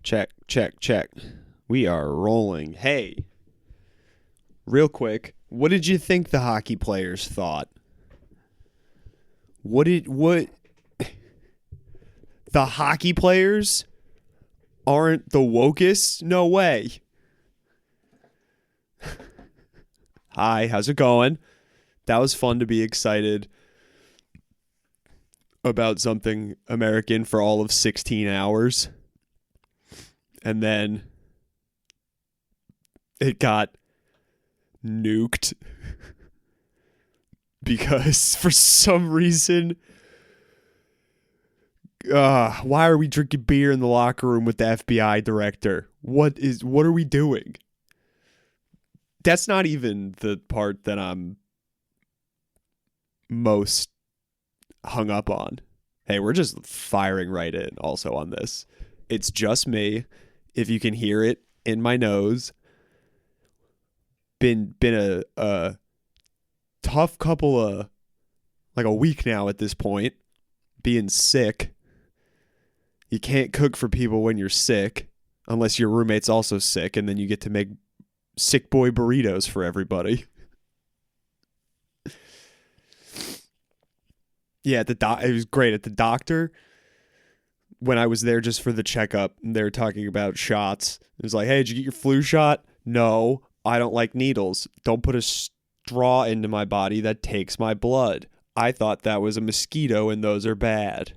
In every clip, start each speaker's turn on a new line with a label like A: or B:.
A: Check, check, check. We are rolling. Hey, real quick, what did you think the hockey players thought? What the hockey players aren't the wokest? No way. Hi, how's it going? That was fun to be excited about something American for all of 16 hours. And then it got nuked because for some reason, why are we drinking beer in the locker room with the FBI director? What are we doing? That's not even the part that I'm most hung up on. Hey, we're just firing right in also on this. It's just me. If you can hear it in my nose. Been a tough couple of, like a week now at this point, being sick. You can't cook for people when you're sick unless your roommate's also sick, and then you get to make sick boy burritos for everybody. Yeah, it was great at the doctor. When I was there just for the checkup, they were talking about shots. It was like, hey, did you get your flu shot? No, I don't like needles. Don't put a straw into my body that takes my blood. I thought that was a mosquito and those are bad.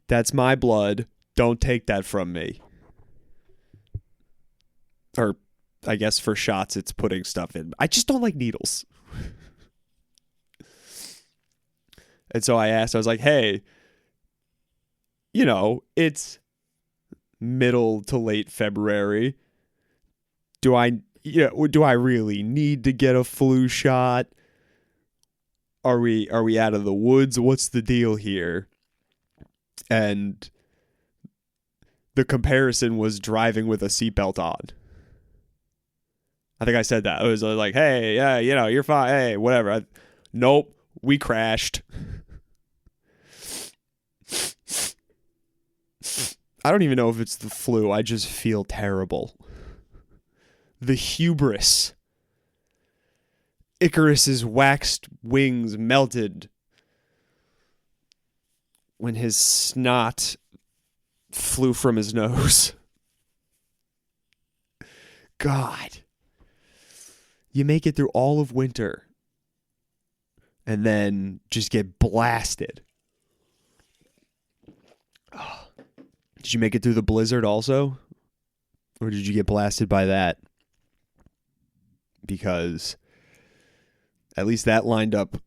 A: That's my blood. Don't take that from me. Or I guess for shots, it's putting stuff in. I just don't like needles. And so I asked, I was like, hey, it's middle to late February. Do I really need to get a flu shot? Are we out of the woods? What's the deal here? And the comparison was driving with a seatbelt on. I think I said that. It was like, hey, yeah, you're fine. Hey, whatever. Nope, we crashed. I don't even know if it's the flu. I just feel terrible. The hubris. Icarus's waxed wings melted when his snot flew from his nose. God. You make it through all of winter and then just get blasted. Did you make it through the blizzard also? Or did you get blasted by that? Because at least that lined up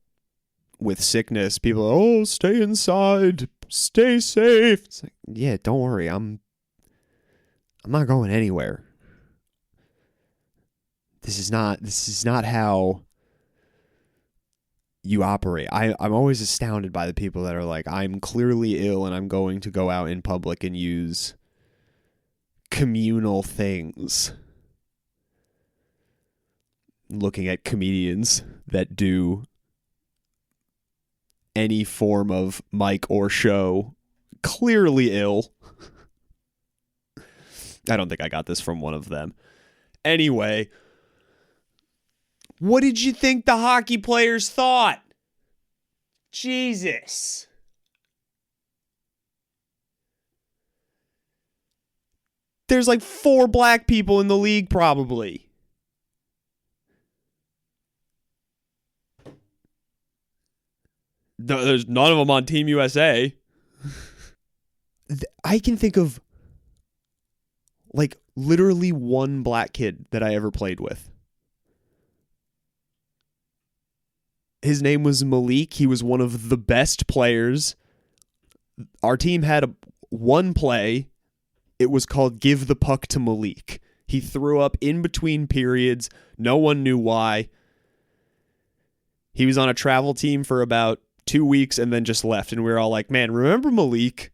A: with sickness. People are, oh, stay inside, stay safe. It's like, yeah, don't worry. I'm not going anywhere. This is not how you operate. I'm always astounded by the people that are like, I'm clearly ill and I'm going to go out in public and use communal things. Looking at comedians that do any form of mic or show, clearly ill. I don't think I got this from one of them. Anyway, what did you think the hockey players thought? Jesus. There's like 4 black people in the league probably. There's none of them on Team USA. I can think of like literally one black kid that I ever played with. His name was Malik. He was one of the best players. Our team had one play. It was called Give the Puck to Malik. He threw up in between periods. No one knew why. He was on a travel team for about 2 weeks and then just left. And we were all like, man, remember Malik?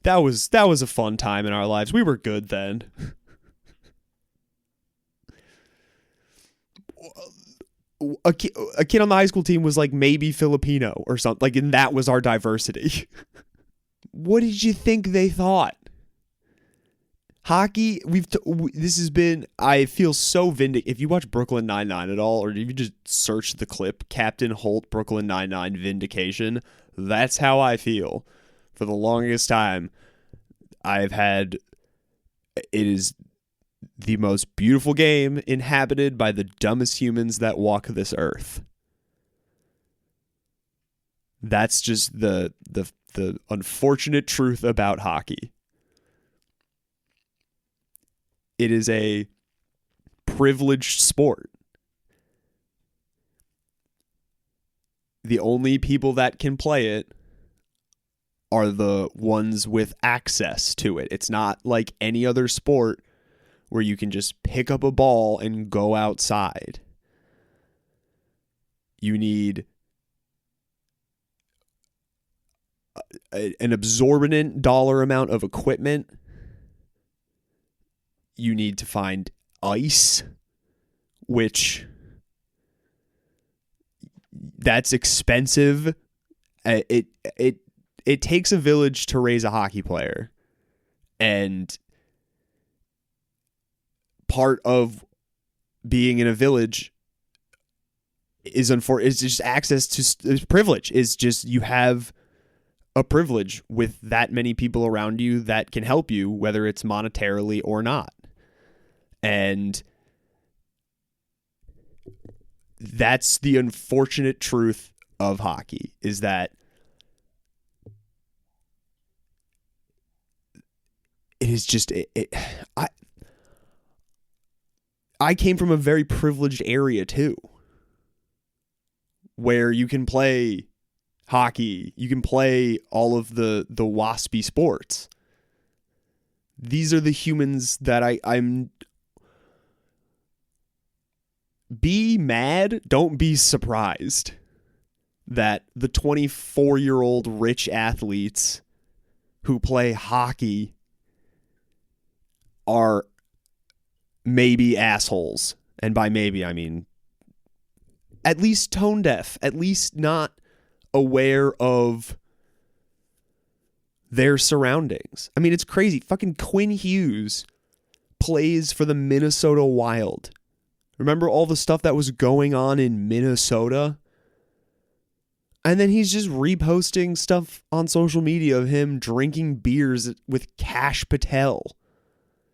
A: That was a fun time in our lives. We were good then. A kid on the high school team was like maybe Filipino or something. Like, and that was our diversity. What did you think they thought? Hockey, this has been, I feel so vindicated. If you watch Brooklyn Nine-Nine at all, or if you just search the clip, Captain Holt, Brooklyn Nine-Nine vindication, that's how I feel. For the longest time, it is the most beautiful game inhabited by the dumbest humans that walk this earth. That's just the unfortunate truth about hockey. It is a privileged sport. The only people that can play it are the ones with access to it. It's not like any other sport where you can just pick up a ball and go outside. You need an exorbitant dollar amount of equipment. You need to find ice, which that's expensive. It takes a village to raise a hockey player, and part of being in a village is just access to privilege. Is just you have a privilege with that many people around you that can help you, whether it's monetarily or not. And that's the unfortunate truth of hockey, is that it is just I came from a very privileged area too, where you can play hockey, you can play all of the waspy sports. These are the humans that I'm. Be mad, don't be surprised that the 24-year-old rich athletes who play hockey are maybe assholes. And by maybe, I mean at least tone deaf, at least not aware of their surroundings. I mean, it's crazy. Fucking Quinn Hughes plays for the Minnesota Wild. Remember all the stuff that was going on in Minnesota? And then he's just reposting stuff on social media of him drinking beers with Kash Patel.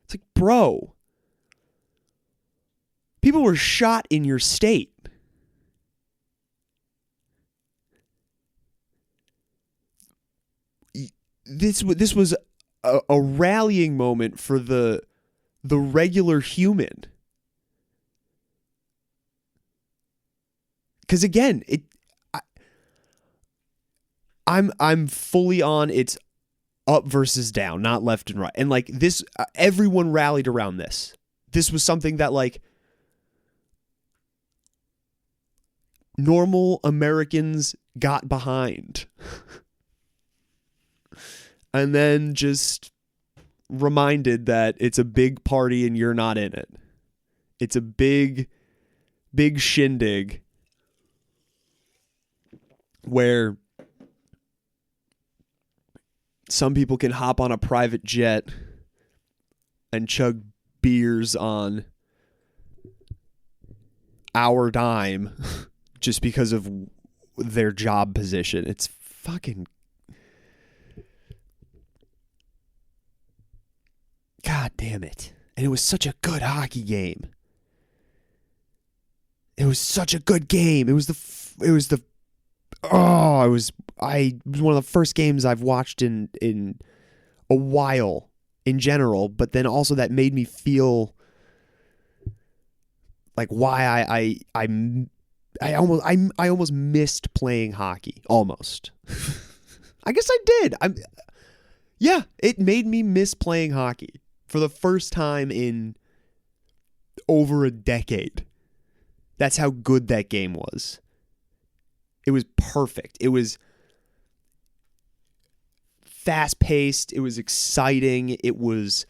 A: It's like, bro, people were shot in your state. This was a rallying moment for the regular human. Because again, I'm fully on it's up versus down, not left and right. And like this, everyone rallied around this. This was something that like normal Americans got behind. And then just reminded that it's a big party and you're not in it. It's a big shindig where some people can hop on a private jet and chug beers on our dime just because of their job position. It's fucking... God damn it. And it was such a good hockey game. It was such a good game. It was one of the first games I've watched in a while in general, but then also that made me feel like why I almost missed playing hockey. Almost. I guess I did. Yeah, it made me miss playing hockey for the first time in over a decade. That's how good that game was. It was perfect. It was fast-paced. It was exciting. It was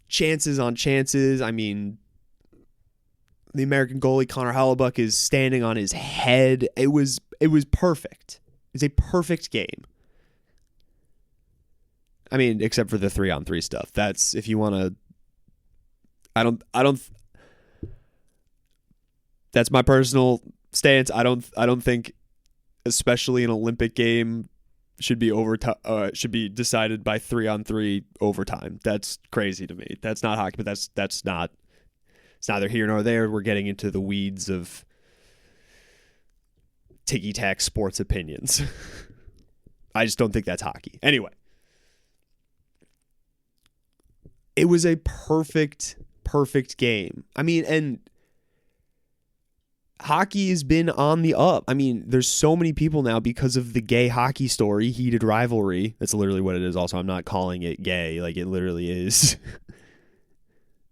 A: chances on chances. I mean, the American goalie, Connor Hellebuyck, is standing on his head. It was perfect. It's a perfect game. I mean, except for the 3-on-3 stuff. That's if you want to. I don't. That's my personal stance. I don't think, especially an Olympic game, should be decided by 3-on-3 overtime. That's crazy to me. That's not hockey, but that's not. It's neither here nor there. We're getting into the weeds of ticky-tack sports opinions. I just don't think that's hockey. Anyway, it was a perfect game. I mean, and hockey has been on the up. I mean, there's so many people now because of the gay hockey story, heated rivalry. That's literally what it is. Also, I'm not calling it gay. Like, it literally is.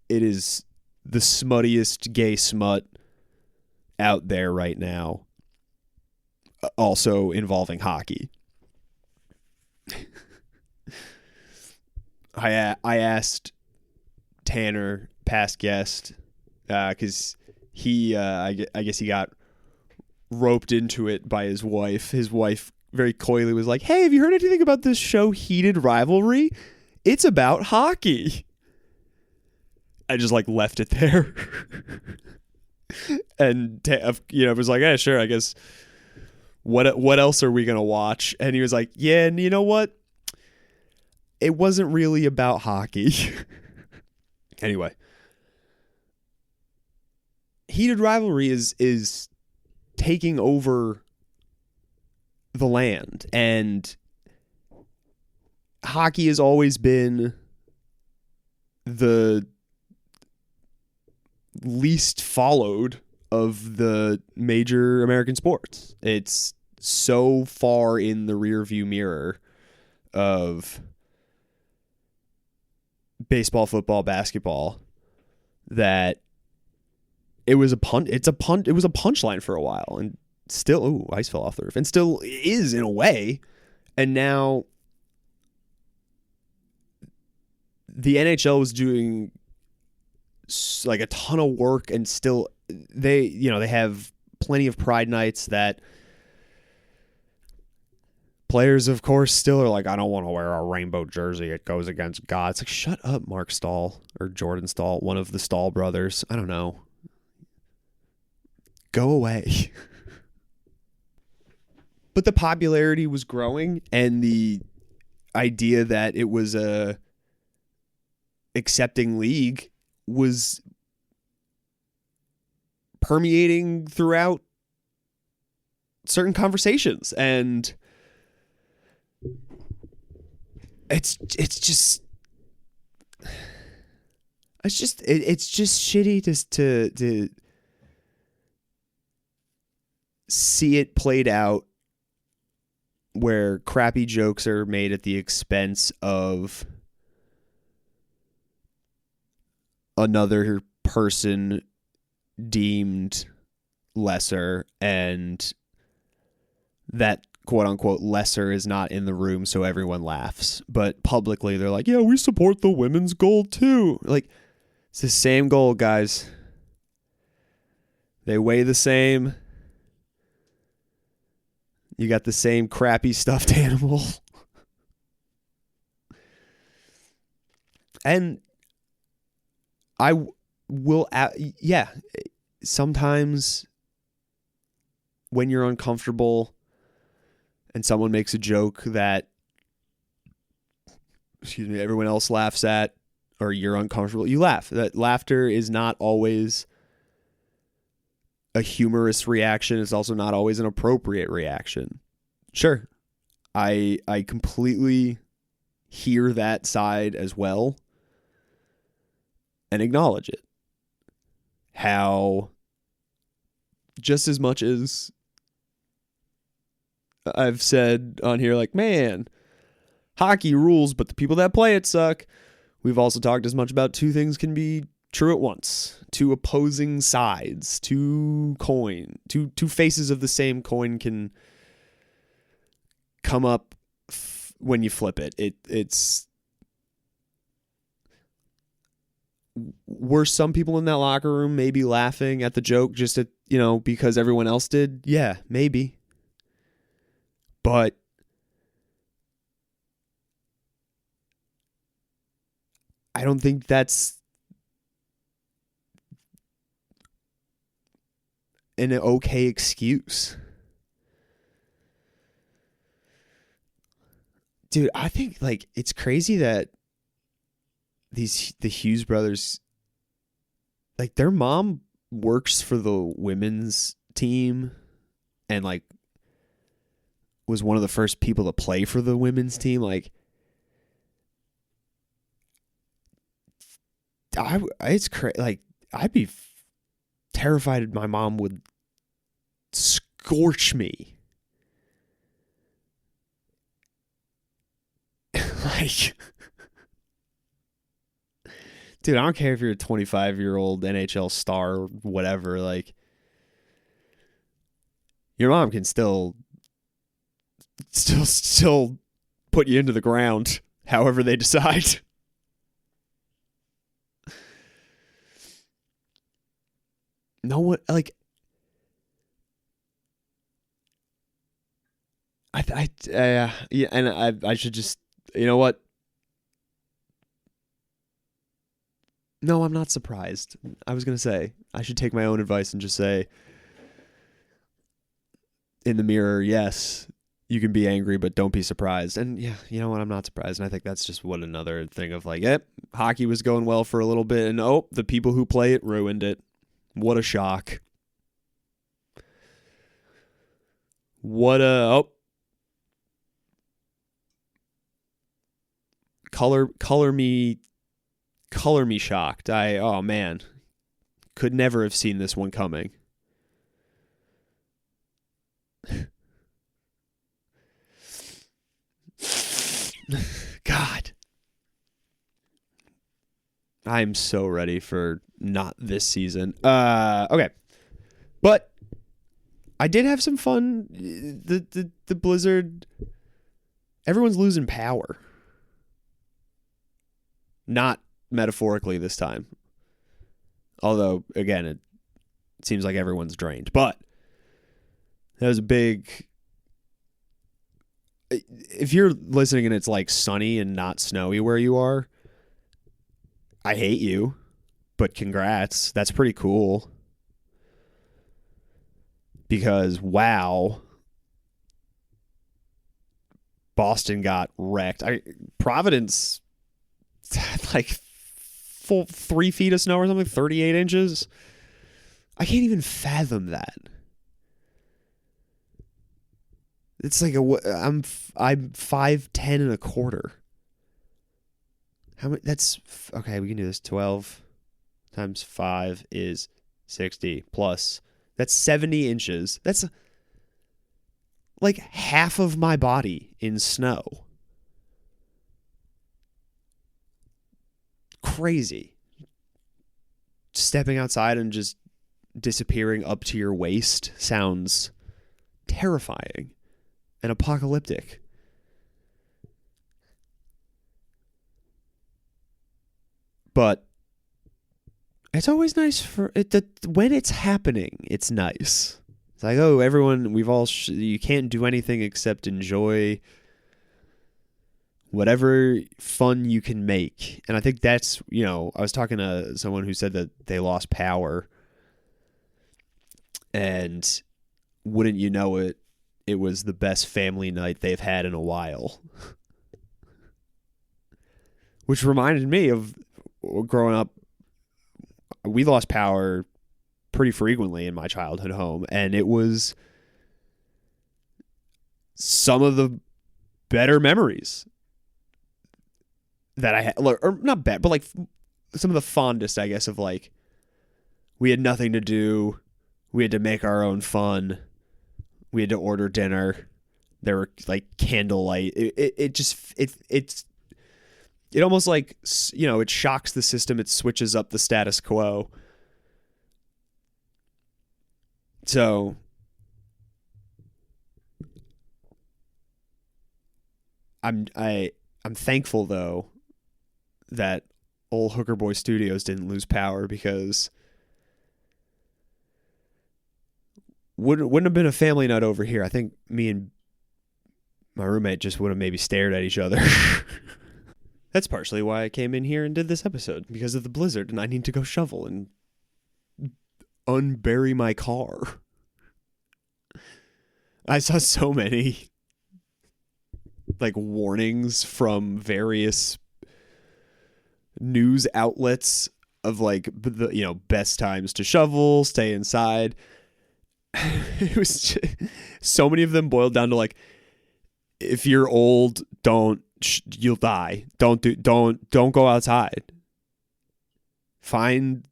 A: It is the smuttiest gay smut out there right now. Also involving hockey. I asked Tanner, past guest, because he, I guess he got roped into it by his wife. His wife very coyly was like, "Hey, have you heard anything about this show, Heated Rivalry? It's about hockey." I just like left it there. And was like, "Yeah, sure, I guess. What else are we gonna watch?" And he was like, "Yeah, and you know what? It wasn't really about hockey." Anyway, Heated Rivalry is taking over the land, and hockey has always been the least followed of the major American sports. It's so far in the rearview mirror of baseball, football, basketball that it was a punchline for a while, and still, ice fell off the roof, and still is in a way. And now the NHL is doing like a ton of work, and still they have plenty of pride nights that players, of course, still are like, "I don't want to wear a rainbow jersey. It goes against God." It's like, shut up, Mark Stahl or Jordan Stahl, one of the Stahl brothers. I don't know. Go away. But the popularity was growing, and the idea that it was a accepting league was permeating throughout certain conversations, and it's just shitty to see it played out where crappy jokes are made at the expense of another person deemed lesser, and that quote unquote lesser is not in the room, so everyone laughs. But publicly they're like, "Yeah, we support the women's goal too." Like, it's the same goal, guys. They weigh the same. You got the same crappy stuffed animal. And I will, sometimes when you're uncomfortable and someone makes a joke that, everyone else laughs at, or you're uncomfortable, you laugh. That laughter is not always a humorous reaction. It's also not always an appropriate reaction. Sure, I completely hear that side as well and acknowledge it. How just as much as I've said on here, like, man, hockey rules, but the people that play it suck, we've also talked as much about two things can be true at once. Two opposing sides, two faces of the same coin can come up when you flip it. It's were some people in that locker room maybe laughing at the joke just at, because everyone else did? Yeah, maybe. But don't think that's an okay excuse. Dude, I think like it's crazy that the Hughes brothers, like their mom works for the women's team and like was one of the first people to play for the women's team. Like it's crazy. Like I'd be terrified my mom would scorch me. Like, dude, I don't care if you're a 25-year-old NHL star or whatever. Like, your mom can still put you into the ground, however they decide. No one like. Yeah, and I should just, you know what? No, I'm not surprised. I was gonna say I should take my own advice and just say in the mirror, yes, you can be angry, but don't be surprised. And yeah, you know what? I'm not surprised, and I think that's just what another thing of like, yep, hockey was going well for a little bit, and oh, the people who play it ruined it. What a shock! What a color me shocked. Oh man, could never have seen this one coming. God, I'm so ready for not this season. Okay, but I did have some fun. The Blizzard, everyone's losing power. Not metaphorically this time. Although, again, it seems like everyone's drained. But that was a big... If you're listening and it's like sunny and not snowy where you are, I hate you. But congrats. That's pretty cool. Because, wow. Boston got wrecked. Providence... like 3 feet of snow or something, 38 inches. I can't even fathom that. It's like I'm 5'10" and a quarter. How many? That's okay. We can do this. 12 times 5 is 60 plus. That's 70 inches. That's like half of my body in snow. Crazy. Stepping outside and just disappearing up to your waist sounds terrifying and apocalyptic. But it's always nice for it that when it's happening, it's nice. It's like, oh, everyone, you can't do anything except enjoy whatever fun you can make. And I think that's, I was talking to someone who said that they lost power. And wouldn't you know it, it was the best family night they've had in a while. Which reminded me of growing up. We lost power pretty frequently in my childhood home. And it was some of the better memories that I had, or not bad, but like some of the fondest, I guess, of like, we had nothing to do. We had to make our own fun. We had to order dinner. There were like candlelight. It's almost like, it shocks the system. It switches up the status quo. So I'm thankful though that old Hooker Boy Studios didn't lose power, because wouldn't have been a family night over here. I think me and my roommate just would have maybe stared at each other. That's partially why I came in here and did this episode, because of the blizzard, and I need to go shovel and unbury my car. I saw so many like warnings from various news outlets of like the, you know, best times to shovel, stay inside. It was just, so many of them boiled down to like, if you're old, you'll don't go outside. Find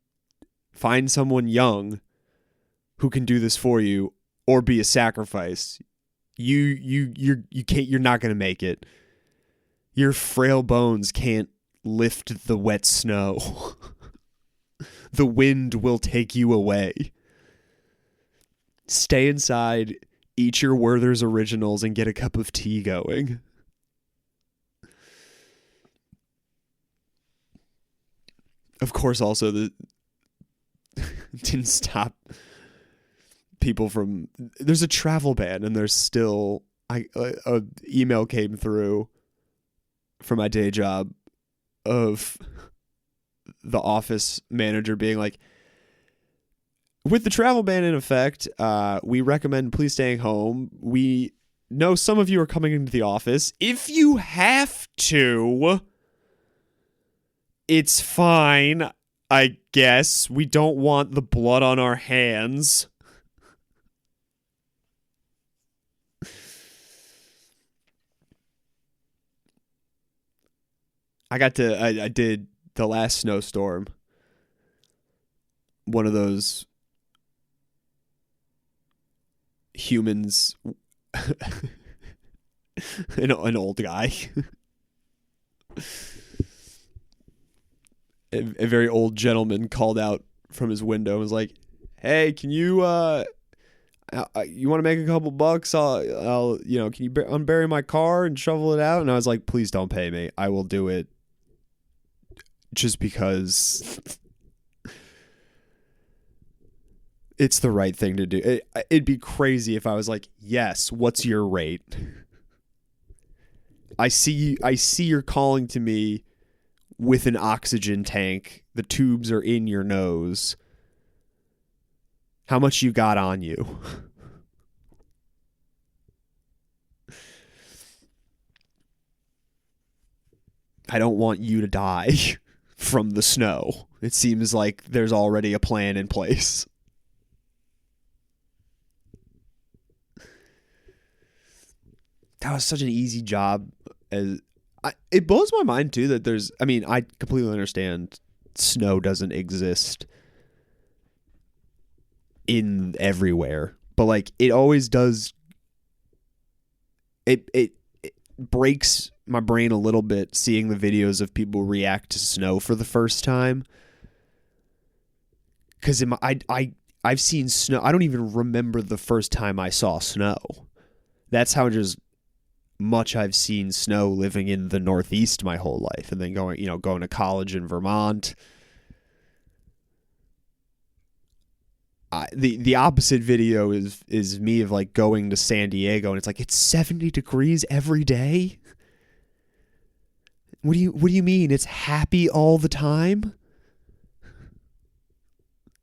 A: someone young who can do this for you, or be a sacrifice. You're not going to make it. Your frail bones can't lift the wet snow. The wind will take you away. Stay inside, eat your Werther's Originals, and get a cup of tea going. Of course, also, didn't stop people from... There's a travel ban, and there's still... a email came through from my day job of the office manager being like, with the travel ban in effect, we recommend please staying home. We know some of you are coming into the office. If you have to, it's fine, I guess. We don't want the blood on our hands. I did the last snowstorm. One of those humans, an old guy, a very old gentleman called out from his window and was like, "Hey, can you want to make a couple bucks? I'll can you unbury my car and shovel it out?" And I was like, "Please don't pay me. I will do it just because it's the right thing to do." It'd be crazy if I was like, "Yes, what's your rate? I see you're calling to me with an oxygen tank. The tubes are in your nose. How much you got on you?" I don't want you to die from the snow. It seems like there's already a plan in place. That was such an easy job. It blows my mind too that I completely understand snow doesn't exist in everywhere, but like it always does. It breaks my brain a little bit seeing the videos of people react to snow for the first time. Because I've seen snow. I don't even remember the first time I saw snow. That's how just much I've seen snow living in the Northeast my whole life, and then going to college in Vermont. The opposite video is me of like going to San Diego, and it's like it's 70 degrees every day. What do you mean? It's happy all the time?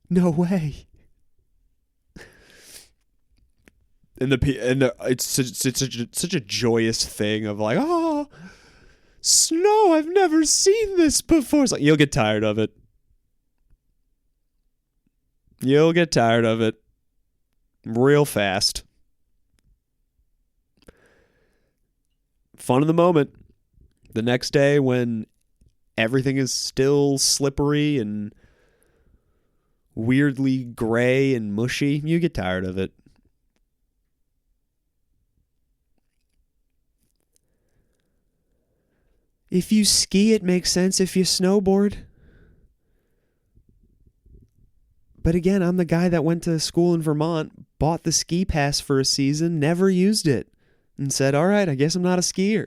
A: No way. And it's such a joyous thing of like, oh, snow! I've never seen this before. It's like you'll get tired of it. You'll get tired of it real fast. Fun in the moment. The next day when everything is still slippery and weirdly gray and mushy, you get tired of it. If you ski, it makes sense. If you snowboard. But again, I'm the guy that went to school in Vermont, bought the ski pass for a season, never used it, and said, all right, I guess I'm not a skier.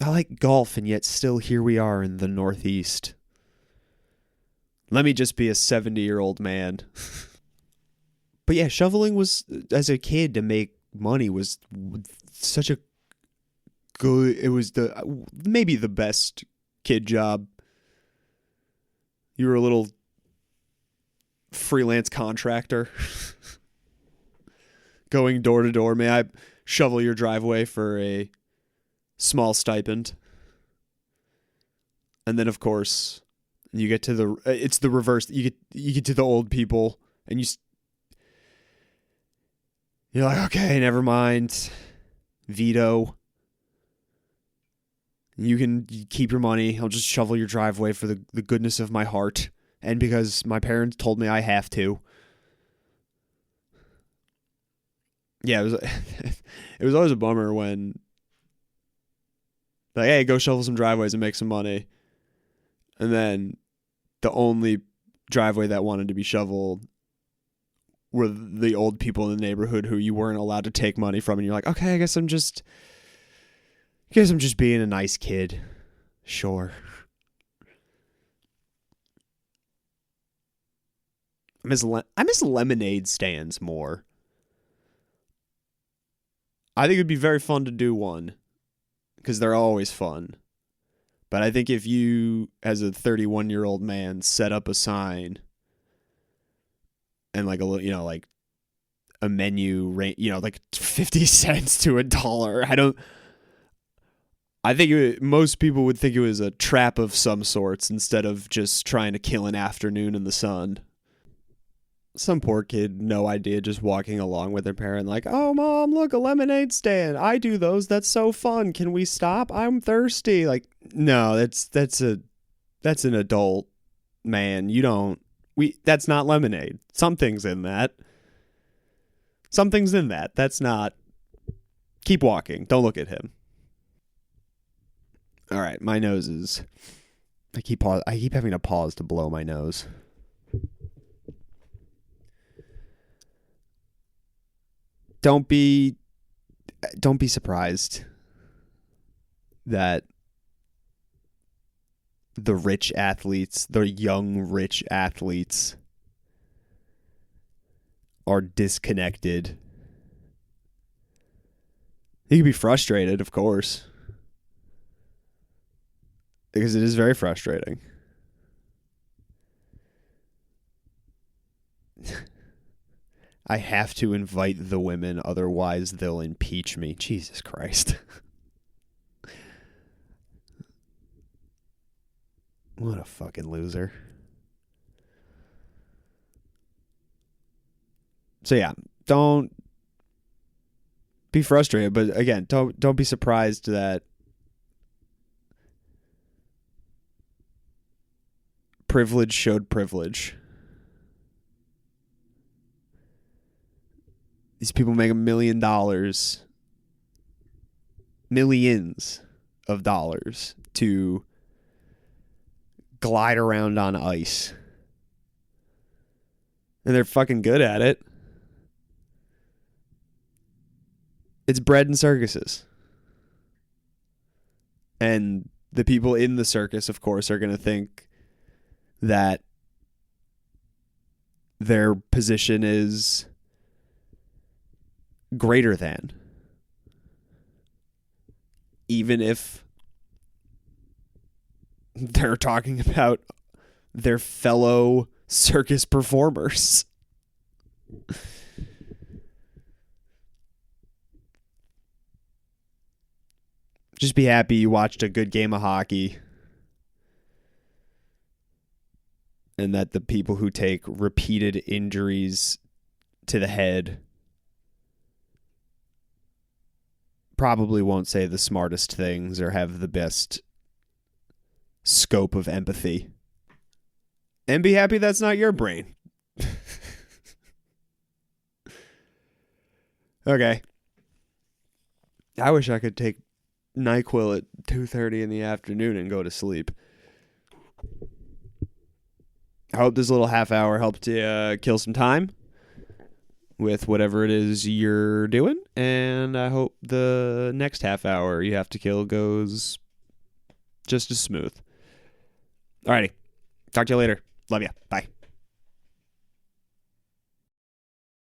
A: I like golf, and yet still here we are in the Northeast. Let me just be a 70-year-old man. But yeah, shoveling was, as a kid, to make money was such a good. It was maybe the best kid job. You were a little freelance contractor going door to door. May I shovel your driveway for a small stipend? And then, of course, you get to it's the reverse. You get to the old people, and you're like, okay, never mind. Veto. You can keep your money. I'll just shovel your driveway for the goodness of my heart, and because my parents told me I have to. Yeah, it was always a bummer when, like, hey, go shovel some driveways and make some money. And then the only driveway that wanted to be shoveled were the old people in the neighborhood who you weren't allowed to take money from. And you're like, okay, I guess I'm just being a nice kid. Sure. I miss lemonade stands more. I think it'd be very fun to do one because they're always fun. But I think if you, as a 31-year-old man, set up a sign and like like a menu rate, like 50 cents to $1, I think most people would think it was a trap of some sorts instead of just trying to kill an afternoon in the sun. Some poor kid, no idea, just walking along with their parent like, oh, Mom, look, a lemonade stand. I do those. That's so fun. Can we stop? I'm thirsty. Like, no, that's an adult man. That's not lemonade. Something's in that. That's not. Keep walking. Don't look at him. All right, my nose is. I keep having to pause to blow my nose. Don't be surprised that the young rich athletes are disconnected. You can be frustrated, of course, because it is very frustrating. I have to invite the women, otherwise they'll impeach me. Jesus Christ. What a fucking loser. So yeah, don't be frustrated, but again, don't be surprised that privilege showed privilege. These people make $1 million, millions of dollars to glide around on ice. And they're fucking good at it. It's bread and circuses. And the people in the circus, of course, are going to think that their position is greater than, even if they're talking about their fellow circus performers. Just be happy you watched a good game of hockey and that the people who take repeated injuries to the head probably won't say the smartest things or have the best scope of empathy. And be happy that's not your brain. Okay. I wish I could take NyQuil at 2:30 in the afternoon and go to sleep. I hope this little half hour helped you kill some time with whatever it is you're doing, and I hope the next half hour you have to kill goes just as smooth. Alrighty. Talk to you later. Love ya. Bye.